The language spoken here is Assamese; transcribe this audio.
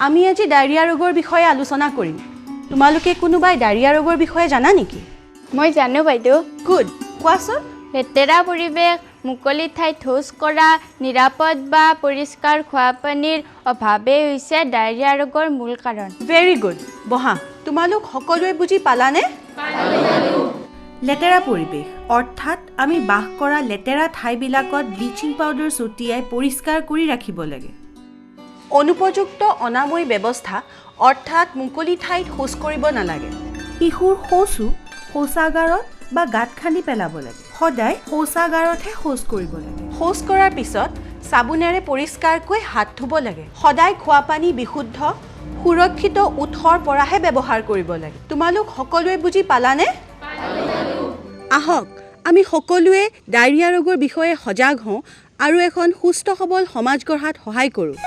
আমি আজি ডায়েৰিয়া ৰোগৰ বিষয়ে আলোচনা কৰিম। তোমালোকে কোনোবাই ডায়েৰিয়া ৰোগৰ বিষয়ে জানা নেকি? মই জানো বাইদেউ। গুড, কোৱাচোন। লেতেৰা পৰিৱেশ, মুকলি ঠাইত শৌচ কৰা, নিৰাপদ বা পৰিষ্কাৰ খোৱা পানীৰ অভাৱেই হৈছে ডায়েৰিয়া ৰোগৰ মূল কাৰণ। ভেৰি গুড, বহা। তোমালোক সকলোৱে বুজি পালানে? লেতেৰা পৰিৱেশ অৰ্থাৎ আমি বাস কৰা লেতেৰা ঠাইবিলাকত ব্লিচিং পাউডাৰ ছটিয়াই পৰিষ্কাৰ কৰি ৰাখিব লাগে। অনুপযুক্ত অনাময় ব্যৱস্থা অৰ্থাৎ মুকলি ঠাইত শৌচ কৰিব নালাগে। শিশুৰ শৌচো শৌচাগাৰত বা গাঁত খান্দি পেলাব লাগে। সদায় শৌচাগাৰতহে শৌচ কৰিব লাগে। শৌচ কৰাৰ পিছত চাবোনেৰে পৰিষ্কাৰকৈ হাত ধুব লাগে। সদায় খোৱা পানী বিশুদ্ধ সুৰক্ষিত উৎসৰ পৰাহে ব্যৱহাৰ কৰিব লাগে। তোমালোক সকলোৱে বুজি পালানে? আহক আমি সকলোৱে ডায়েৰিয়া ৰোগৰ বিষয়ে সজাগ হওঁ আৰু এখন সুস্থ সবল সমাজ গঢ়াত সহায় কৰোঁ।